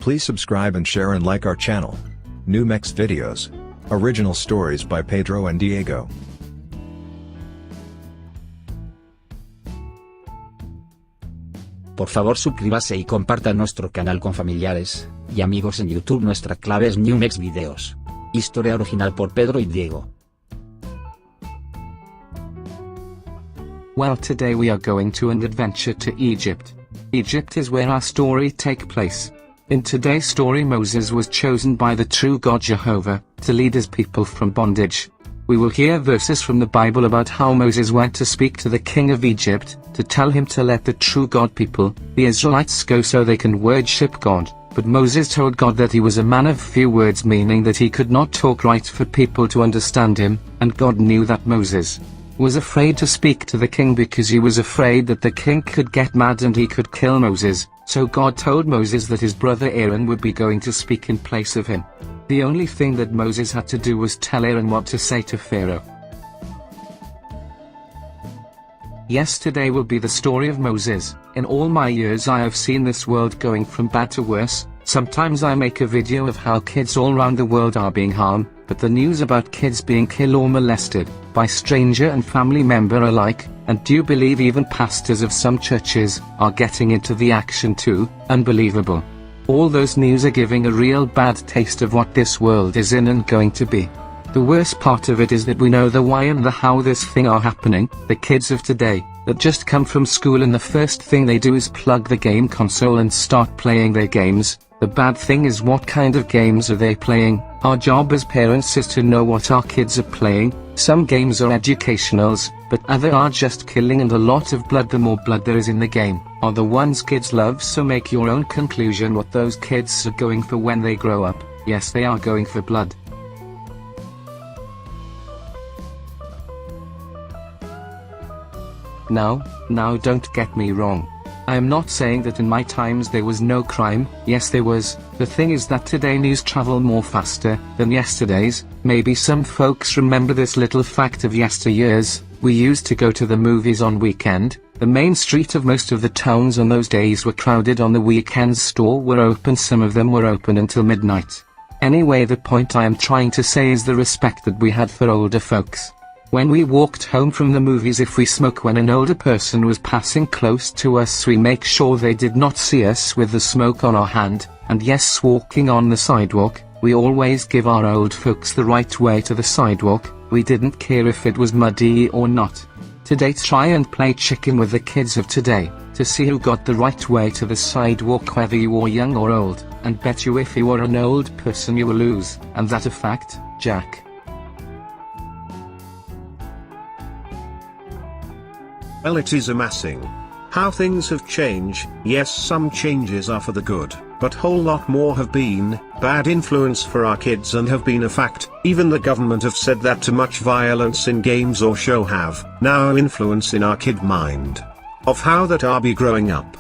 Please subscribe and share and like our channel. New-Mex videos. Original stories by Pedro and Diego. Por favor suscríbase y comparta nuestro canal con familiares y amigos en YouTube. Nuestra clave es New-Mex Videos. Historia original por Pedro y Diego. Well, today we are going to an adventure to Egypt. Egypt is where our story takes place. In today's story, Moses was chosen by the true God Jehovah to lead his people from bondage. We will hear verses from the Bible about how Moses went to speak to the king of Egypt, to tell him to let the true God people, the Israelites, go so they can worship God. But Moses told God that he was a man of few words, meaning that he could not talk right for people to understand him, and God knew that Moses was afraid to speak to the king because he was afraid that the king could get mad and he could kill Moses. So God told Moses that his brother Aaron would be going to speak in place of him. The only thing that Moses had to do was tell Aaron what to say to Pharaoh. Yes, today will be the story of Moses. In all my years I have seen this world going from bad to worse. Sometimes I make a video of how kids all around the world are being harmed, but the news about kids being killed or molested by stranger and family member alike, and do you believe even pastors of some churches are getting into the action too? Unbelievable. All those news are giving a real bad taste of what this world is in and going to be. The worst part of it is that we know the why and the how this thing are happening. The kids of today, that just come from school and the first thing they do is plug the game console and start playing their games. The bad thing is, what kind of games are they playing? Our job as parents is to know what our kids are playing. Some games are educationals, but other are just killing, and a lot of blood. The more blood there is in the game, are the ones kids love. So make your own conclusion what those kids are going for when they grow up. Yes, they are going for blood. Now don't get me wrong. I am not saying that in my times there was no crime. Yes, there was. The thing is that today news travel more faster than yesterday's. Maybe some folks remember this little fact of yesteryears. We used to go to the movies on weekend. The main street of most of the towns on those days were crowded. On the weekends, stores were open. Some of them were open until midnight. Anyway, the point I am trying to say is the respect that we had for older folks. When we walked home from the movies, if we smoke when an older person was passing close to us, we make sure they did not see us with the smoke on our hand. And yes, walking on the sidewalk, we always give our old folks the right way to the sidewalk. We didn't care if it was muddy or not. Today, try and play chicken with the kids of today, to see who got the right way to the sidewalk, whether you are young or old, and bet you if you are an old person you will lose. And that a fact, Jack. Well, it is amazing how things have changed. Yes, some changes are for the good, but whole lot more have been bad influence for our kids and have been a fact. Even the government have said that too much violence in games or show have now influence in our kid mind of how that are be growing up.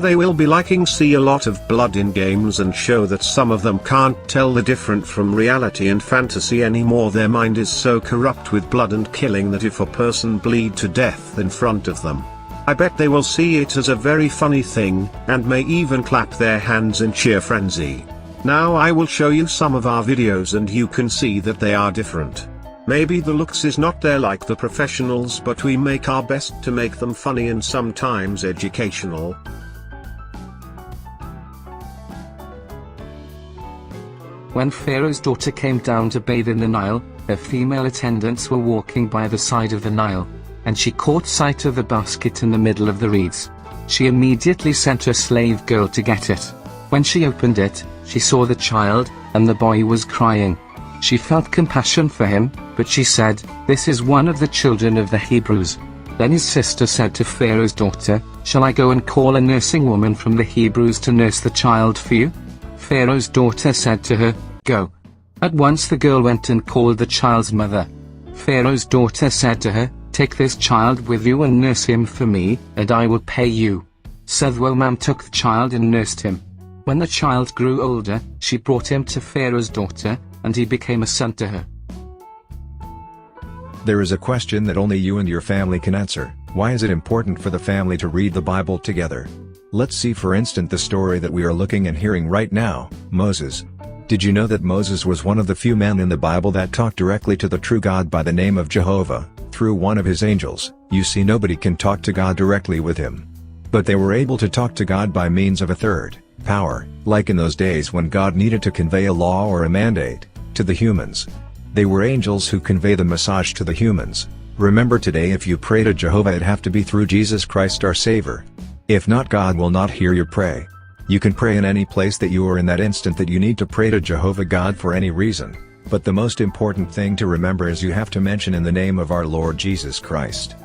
They will be liking see a lot of blood in games and show that some of them can't tell the difference from reality and fantasy anymore. Their mind is so corrupt with blood and killing that if a person bleed to death in front of them, I bet they will see it as a very funny thing, and may even clap their hands in cheer frenzy. Now I will show you some of our videos and you can see that they are different. Maybe the looks is not there like the professionals, but we make our best to make them funny and sometimes educational. When Pharaoh's daughter came down to bathe in the Nile, her female attendants were walking by the side of the Nile, and she caught sight of the basket in the middle of the reeds. She immediately sent her slave girl to get it. When she opened it, she saw the child, and the boy was crying. She felt compassion for him, but she said, "This is one of the children of the Hebrews." Then his sister said to Pharaoh's daughter, "Shall I go and call a nursing woman from the Hebrews to nurse the child for you?" Pharaoh's daughter said to her, "Go." At once the girl went and called the child's mother. Pharaoh's daughter said to her, "Take this child with you and nurse him for me, and I will pay you." So the woman took the child and nursed him. When the child grew older, she brought him to Pharaoh's daughter, and he became a son to her. There is a question that only you and your family can answer. Why is it important for the family to read the Bible together? Let's see for instance the story that we are looking and hearing right now, Moses. Did you know that Moses was one of the few men in the Bible that talked directly to the true God by the name of Jehovah, through one of his angels? You see, nobody can talk to God directly with him. But they were able to talk to God by means of a third power, like in those days when God needed to convey a law or a mandate to the humans. They were angels who convey the message to the humans. Remember, today if you pray to Jehovah, it'd have to be through Jesus Christ our Savior. If not, God will not hear your pray. You can pray in any place that you are in that instant that you need to pray to Jehovah God for any reason. But the most important thing to remember is you have to mention in the name of our Lord Jesus Christ.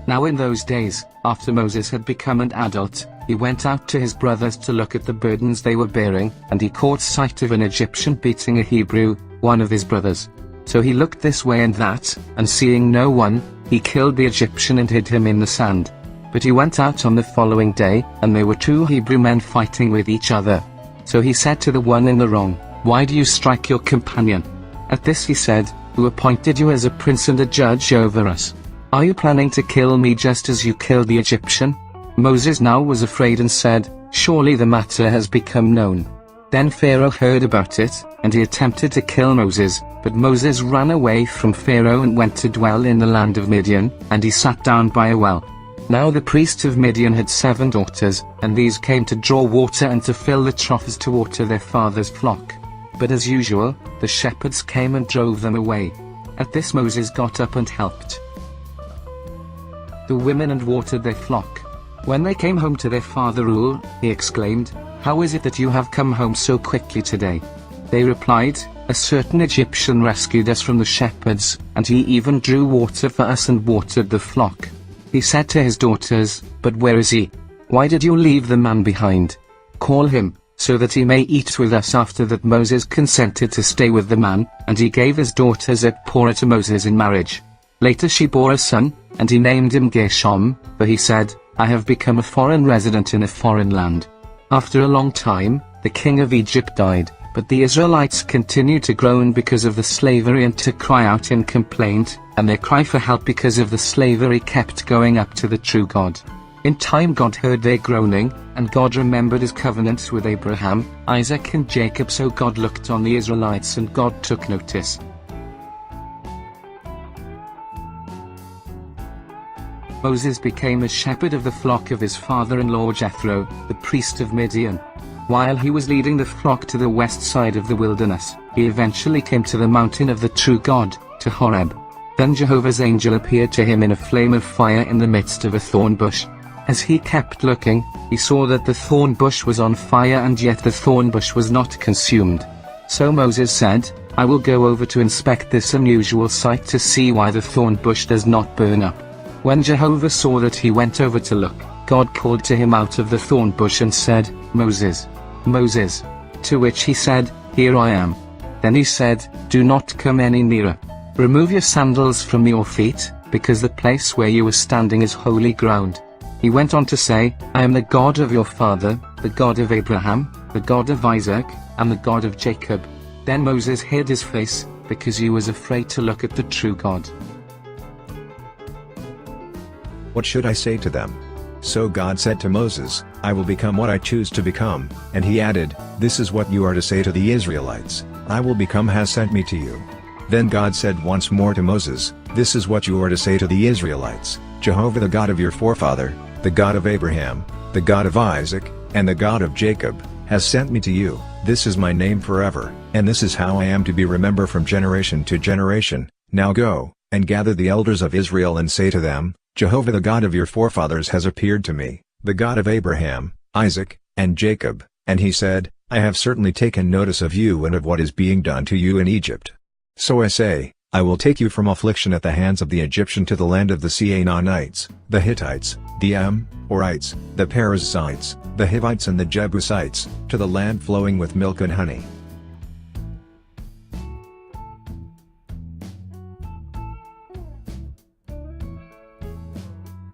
Now in those days, after Moses had become an adult, he went out to his brothers to look at the burdens they were bearing, and he caught sight of an Egyptian beating a Hebrew, one of his brothers. So he looked this way and that, and seeing no one, he killed the Egyptian and hid him in the sand. But he went out on the following day, and there were 2 Hebrew men fighting with each other. So he said to the one in the wrong, "Why do you strike your companion?" At this he said, "Who appointed you as a prince and a judge over us? Are you planning to kill me just as you killed the Egyptian?" Moses now was afraid and said, "Surely the matter has become known." Then Pharaoh heard about it, and he attempted to kill Moses, but Moses ran away from Pharaoh and went to dwell in the land of Midian, and he sat down by a well. Now the priest of Midian had 7 daughters, and these came to draw water and to fill the troughs to water their father's flock. But as usual, the shepherds came and drove them away. At this Moses got up and helped the women and watered their flock. When they came home to their father Reuel, he exclaimed, "How is it that you have come home so quickly today?" They replied, "A certain Egyptian rescued us from the shepherds, and he even drew water for us and watered the flock." He said to his daughters, "But where is he? Why did you leave the man behind? Call him, so that he may eat with us." After that Moses consented to stay with the man, and he gave his daughter Zipporah to Moses in marriage. Later she bore a son, and he named him Gershom, for he said, "I have become a foreign resident in a foreign land." After a long time, the king of Egypt died, but the Israelites continued to groan because of the slavery and to cry out in complaint, and their cry for help because of the slavery kept going up to the true God. In time God heard their groaning, and God remembered his covenants with Abraham, Isaac and Jacob. So God looked on the Israelites and God took notice. Moses became a shepherd of the flock of his father-in-law Jethro, the priest of Midian. While he was leading the flock to the west side of the wilderness, he eventually came to the mountain of the true God, to Horeb. Then Jehovah's angel appeared to him in a flame of fire in the midst of a thorn bush. As he kept looking, he saw that the thorn bush was on fire, and yet the thorn bush was not consumed. So Moses said, "I will go over to inspect this unusual sight to see why the thorn bush does not burn up." When Jehovah saw that he went over to look, God called to him out of the thorn bush and said, "Moses, Moses." To which he said, "Here I am." Then he said, "Do not come any nearer. Remove your sandals from your feet, because the place where you are standing is holy ground." He went on to say, "I am the God of your father, the God of Abraham, the God of Isaac, and the God of Jacob." Then Moses hid his face, because he was afraid to look at the true God. What should I say to them? So God said to Moses, "I will become what I choose to become," and he added, "This is what you are to say to the Israelites, I will become has sent me to you." Then God said once more to Moses, "This is what you are to say to the Israelites, Jehovah the God of your forefather, the God of Abraham, the God of Isaac, and the God of Jacob, has sent me to you. This is my name forever, and this is how I am to be remembered from generation to generation. Now go, and gather the elders of Israel and say to them, Jehovah the God of your forefathers has appeared to me, the God of Abraham, Isaac, and Jacob, and he said, I have certainly taken notice of you and of what is being done to you in Egypt. So I say, I will take you from affliction at the hands of the Egyptian to the land of the Canaanites, the Hittites, the Amorites, the Perizzites, the Hivites and the Jebusites, to the land flowing with milk and honey.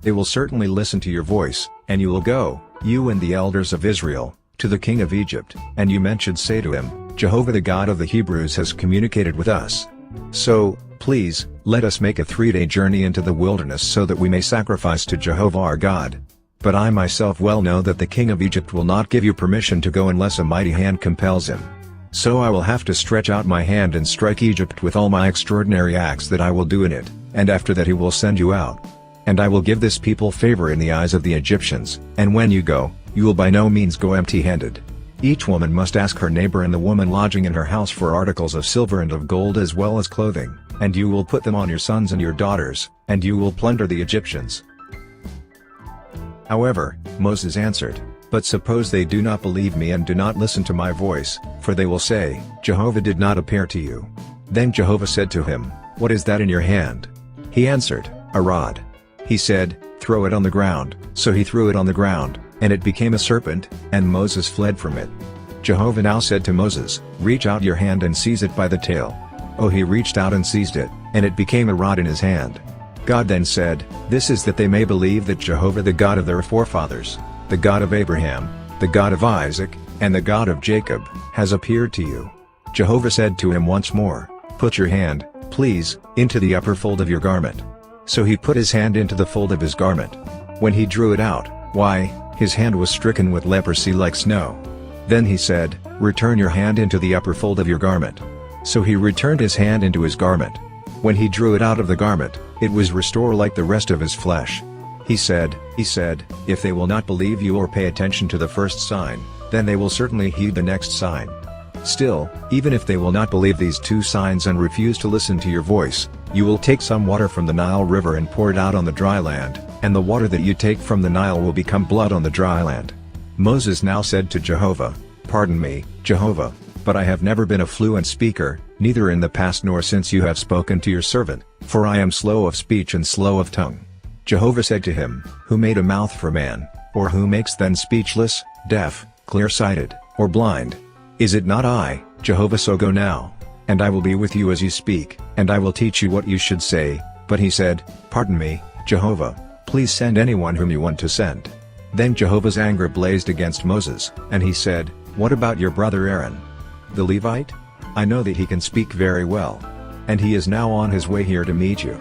They will certainly listen to your voice, and you will go, you and the elders of Israel, to the king of Egypt, and you men should say to him, Jehovah the God of the Hebrews has communicated with us. So, please, let us make a 3-day journey into the wilderness so that we may sacrifice to Jehovah our God. But I myself well know that the king of Egypt will not give you permission to go unless a mighty hand compels him. So I will have to stretch out my hand and strike Egypt with all my extraordinary acts that I will do in it, and after that he will send you out. And I will give this people favor in the eyes of the Egyptians, and when you go, you will by no means go empty-handed. Each woman must ask her neighbor and the woman lodging in her house for articles of silver and of gold as well as clothing, and you will put them on your sons and your daughters, and you will plunder the Egyptians." However, Moses answered, "But suppose they do not believe me and do not listen to my voice, for they will say, 'Jehovah did not appear to you.'" Then Jehovah said to him, "What is that in your hand?" He answered, "A rod." He said, "Throw it on the ground." So he threw it on the ground, and it became a serpent, and Moses fled from it. Jehovah now said to Moses, "Reach out your hand and seize it by the tail." Oh, he reached out and seized it, and it became a rod in his hand. God then said, "This is that they may believe that Jehovah the God of their forefathers, the God of Abraham, the God of Isaac, and the God of Jacob, has appeared to you." Jehovah said to him once more, "Put your hand, please, into the upper fold of your garment." So he put his hand into the fold of his garment. When he drew it out, why, his hand was stricken with leprosy like snow. Then he said, "Return your hand into the upper fold of your garment." So he returned his hand into his garment. When he drew it out of the garment, it was restored like the rest of his flesh. He said, "If they will not believe you or pay attention to the first sign, then they will certainly heed the next sign. Still, even if they will not believe these two signs and refuse to listen to your voice, you will take some water from the Nile River and pour it out on the dry land, and the water that you take from the Nile will become blood on the dry land." Moses now said to Jehovah, "Pardon me, Jehovah, but I have never been a fluent speaker, neither in the past nor since you have spoken to your servant, for I am slow of speech and slow of tongue." Jehovah said to him, "Who made a mouth for man, or who makes them speechless, deaf, clear-sighted, or blind? Is it not I, Jehovah? So go now, and I will be with you as you speak, and I will teach you what you should say." But he said, "Pardon me, Jehovah, please send anyone whom you want to send." Then Jehovah's anger blazed against Moses, and he said, "What about your brother Aaron, the Levite? I know that he can speak very well. And he is now on his way here to meet you.